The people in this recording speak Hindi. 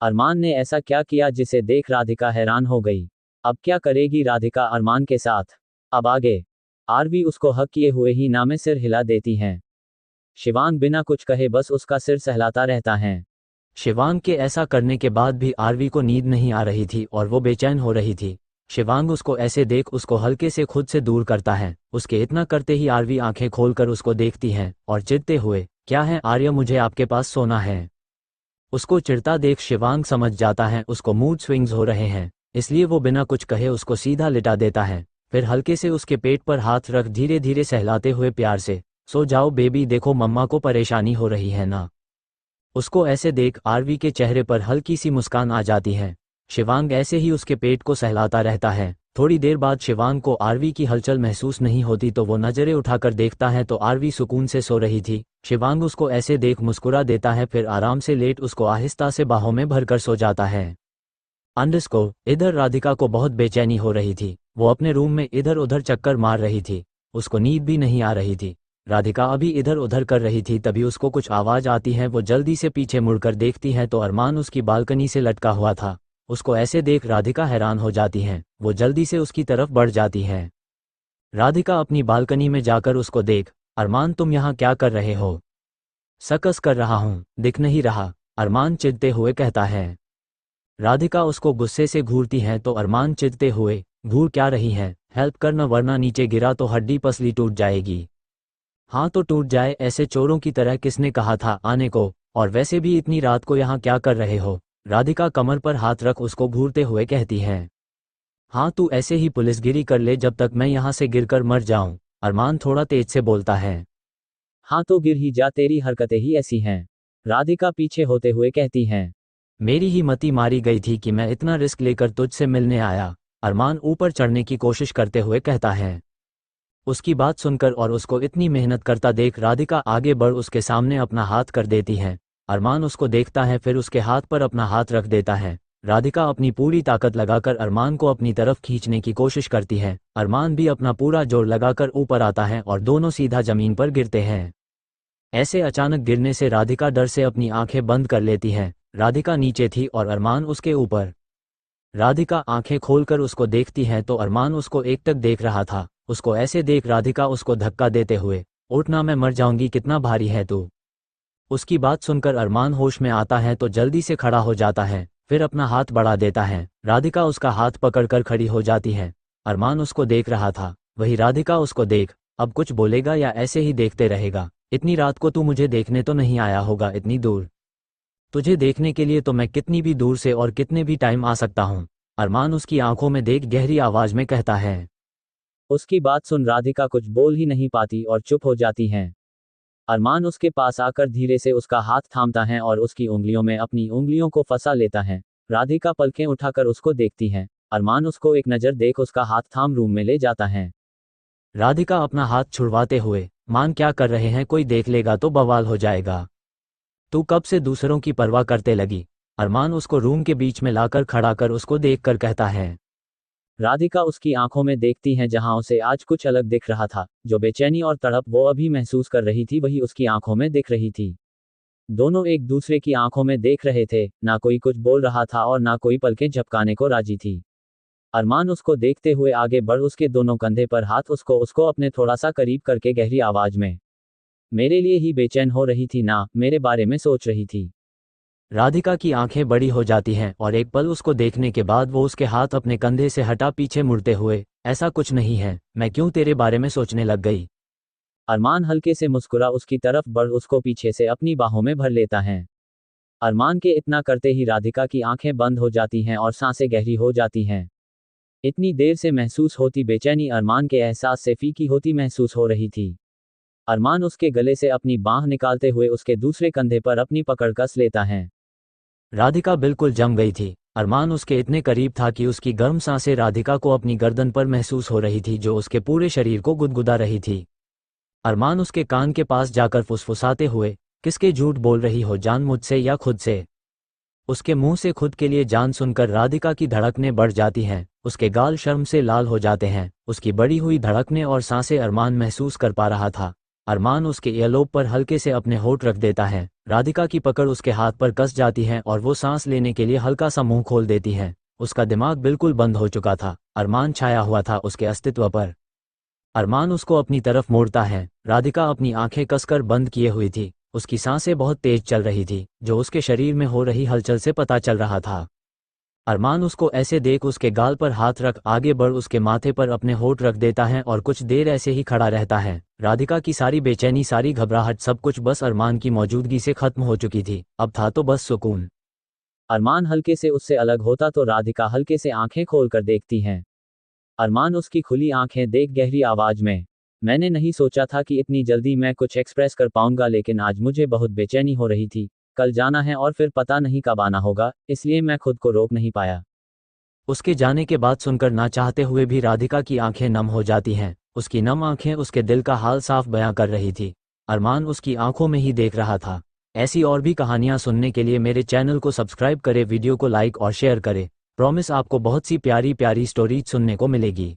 अरमान ने ऐसा क्या किया जिसे देख राधिका हैरान हो गई। अब क्या करेगी राधिका अरमान के साथ? अब आगे आरवी उसको हक किए हुए ही ना में सिर हिला देती हैं। शिवांग बिना कुछ कहे बस उसका सिर सहलाता रहता है। शिवांग के ऐसा करने के बाद भी आरवी को नींद नहीं आ रही थी और वो बेचैन हो रही थी। शिवांग उसको ऐसे देख उसको हल्के से खुद से दूर करता है। उसके इतना करते ही आरवी आंखें खोलकर उसको देखती है और चिढ़ते हुए, क्या है आर्य, मुझे आपके पास सोना है। उसको चिढ़ता देख शिवांग समझ जाता है उसको मूड स्विंग्स हो रहे हैं, इसलिए वो बिना कुछ कहे उसको सीधा लिटा देता है। फिर हल्के से उसके पेट पर हाथ रख धीरे धीरे सहलाते हुए प्यार से, सो जाओ बेबी, देखो मम्मा को परेशानी हो रही है ना। उसको ऐसे देख आरवी के चेहरे पर हल्की सी मुस्कान आ जाती है। शिवांग ऐसे ही उसके पेट को सहलाता रहता है। थोड़ी देर बाद शिवांग को आरवी की हलचल महसूस नहीं होती तो वो नजरें उठाकर देखता है तो आरवी सुकून से सो रही थी। शिवांग उसको ऐसे देख मुस्कुरा देता है, फिर आराम से लेट उसको आहिस्ता से बाहों में भरकर सो जाता है। अंडरस्को इधर राधिका को बहुत बेचैनी हो रही थी। वो अपने रूम में इधर उधर चक्कर मार रही थी। उसको नींद भी नहीं आ रही थी। राधिका अभी इधर उधर कर रही थी, तभी उसको कुछ आवाज आती है। वो जल्दी से पीछे मुड़कर देखती है तो अरमान उसकी बालकनी से लटका हुआ था। उसको ऐसे देख राधिका हैरान हो जाती है। वो जल्दी से उसकी तरफ बढ़ जाती है। राधिका अपनी बालकनी में जाकर उसको देख, अरमान तुम यहाँ क्या कर रहे हो? सकस कर रहा हूँ, दिख नहीं रहा, अरमान चिढ़ते हुए कहता है। राधिका उसको गुस्से से घूरती है तो अरमान चिढ़ते हुए, घूर क्या रही है, हेल्प करना वरना नीचे गिरा तो हड्डी पसली टूट जाएगी। हाँ तो टूट जाए, ऐसे चोरों की तरह किसने कहा था आने को, और वैसे भी इतनी रात को यहाँ क्या कर रहे हो? राधिका कमर पर हाथ रख उसको घूरते हुए कहती है। हाँ तू ऐसे ही पुलिसगिरी कर ले जब तक मैं यहाँ से गिरकर मर जाऊं, अरमान थोड़ा तेज से बोलता है। हाँ तो गिर ही जा, तेरी हरकतें ही ऐसी हैं, राधिका पीछे होते हुए कहती हैं। मेरी ही मति मारी गई थी कि मैं इतना रिस्क लेकर तुझसे मिलने आया, अरमान ऊपर चढ़ने की कोशिश करते हुए कहता है। उसकी बात सुनकर और उसको इतनी मेहनत करता देख राधिका आगे बढ़ उसके सामने अपना हाथ कर देती है। अरमान उसको देखता है, फिर उसके हाथ पर अपना हाथ रख देता है। राधिका अपनी पूरी ताकत लगाकर अरमान को अपनी तरफ खींचने की कोशिश करती है। अरमान भी अपना पूरा जोर लगाकर ऊपर आता है और दोनों सीधा जमीन पर गिरते हैं। ऐसे अचानक गिरने से राधिका डर से अपनी आंखें बंद कर लेती है। राधिका नीचे थी और अरमान उसके ऊपर। राधिका आंखें खोलकर उसको देखती है तो अरमान उसको एकटक देख रहा था। उसको ऐसे देख राधिका उसको धक्का देते हुए, उठना, मैं मर जाऊंगी, कितना भारी है तू। उसकी बात सुनकर अरमान होश में आता है तो जल्दी से खड़ा हो जाता है, फिर अपना हाथ बढ़ा देता है। राधिका उसका हाथ पकड़कर खड़ी हो जाती है। अरमान उसको देख रहा था, वही राधिका उसको देख, अब कुछ बोलेगा या ऐसे ही देखते रहेगा? इतनी रात को तू मुझे देखने तो नहीं आया होगा इतनी दूर? तुझे देखने के लिए तो मैं कितनी भी दूर से और कितने भी टाइम आ सकता हूँ, अरमान उसकी आंखों में देख गहरी आवाज में कहता है। उसकी बात सुन राधिका कुछ बोल ही नहीं पाती और चुप हो जाती हैं। अरमान उसके पास आकर धीरे से उसका हाथ थामता है और उसकी उंगलियों में अपनी उंगलियों को फंसा लेता है। राधिका पलकें उठाकर उसको देखती है। अरमान उसको एक नज़र देख उसका हाथ थाम रूम में ले जाता है। राधिका अपना हाथ छुड़वाते हुए, मान क्या कर रहे हैं, कोई देख लेगा तो बवाल हो जाएगा। तू कब से दूसरों की परवाह करते लगी? अरमान उसको रूम के बीच में लाकर खड़ा कर उसको देखकर कहता है। राधिका उसकी आंखों में देखती है, जहां उसे आज कुछ अलग दिख रहा था। जो बेचैनी और तड़प वो अभी महसूस कर रही थी वही उसकी आंखों में दिख रही थी। दोनों एक दूसरे की आंखों में देख रहे थे, ना कोई कुछ बोल रहा था और ना कोई पलकें झपकाने को राजी थी। अरमान उसको देखते हुए आगे बढ़ उसके दोनों कंधे पर हाथ उसको अपने थोड़ा सा करीब करके गहरी आवाज में, मेरे लिए ही बेचैन हो रही थी ना, मेरे बारे में सोच रही थी। राधिका की आंखें बड़ी हो जाती हैं और एक पल उसको देखने के बाद वो उसके हाथ अपने कंधे से हटा पीछे मुड़ते हुए, ऐसा कुछ नहीं है, मैं क्यों तेरे बारे में सोचने लग गई? अरमान हल्के से मुस्कुरा उसकी तरफ बढ़ उसको पीछे से अपनी बाहों में भर लेता है। अरमान के इतना करते ही राधिका की आंखें बंद हो जाती हैं और सांसें गहरी हो जाती हैं। इतनी देर से महसूस होती बेचैनी अरमान के एहसास से फीकी होती महसूस हो रही थी। अरमान उसके गले से अपनी बांह निकालते हुए उसके दूसरे कंधे पर अपनी पकड़ कस लेता है। राधिका बिल्कुल जम गई थी। अरमान उसके इतने करीब था कि उसकी गर्म सांसें राधिका को अपनी गर्दन पर महसूस हो रही थी, जो उसके पूरे शरीर को गुदगुदा रही थी। अरमान उसके कान के पास जाकर फुसफुसाते हुए, किसके झूठ बोल रही हो जान, मुझसे या खुद से? उसके मुंह से खुद के लिए जान सुनकर राधिका की धड़कनें बढ़ जाती हैं। उसके गाल शर्म से लाल हो जाते हैं। उसकी बढ़ी हुई धड़कनें और सांसें अरमान महसूस कर पा रहा था। अरमान उसके ईयरलोब पर हल्के से अपने होंठ रख देता है। राधिका की पकड़ उसके हाथ पर कस जाती है और वो सांस लेने के लिए हल्का सा मुंह खोल देती है। उसका दिमाग बिल्कुल बंद हो चुका था। अरमान छाया हुआ था उसके अस्तित्व पर। अरमान उसको अपनी तरफ मोड़ता है। राधिका अपनी आंखें कसकर बंद किए हुई थी। उसकी सांसें बहुत तेज चल रही थी, जो उसके शरीर में हो रही हलचल से पता चल रहा था। अरमान उसको ऐसे देख उसके गाल पर हाथ रख आगे बढ़ उसके माथे पर अपने होंठ रख देता है और कुछ देर ऐसे ही खड़ा रहता है। राधिका की सारी बेचैनी, सारी घबराहट, सब कुछ बस अरमान की मौजूदगी से खत्म हो चुकी थी। अब था तो बस सुकून। अरमान हल्के से उससे अलग होता तो राधिका हल्के से आंखें खोलकर देखती हैं। अरमान उसकी खुली आंखें देख गहरी आवाज में, मैंने नहीं सोचा था कि इतनी जल्दी मैं कुछ एक्सप्रेस कर पाऊंगा, लेकिन आज मुझे बहुत बेचैनी हो रही थी। कल जाना है और फिर पता नहीं कब आना होगा, इसलिए मैं खुद को रोक नहीं पाया। उसके जाने के बाद सुनकर ना चाहते हुए भी राधिका की आंखें नम हो जाती हैं। उसकी नम आंखें उसके दिल का हाल साफ बयां कर रही थी। अरमान उसकी आंखों में ही देख रहा था। ऐसी और भी कहानियां सुनने के लिए मेरे चैनल को सब्सक्राइब करें, वीडियो को लाइक और शेयर करें। प्रॉमिस आपको बहुत सी प्यारी प्यारी स्टोरीज सुनने को मिलेगी।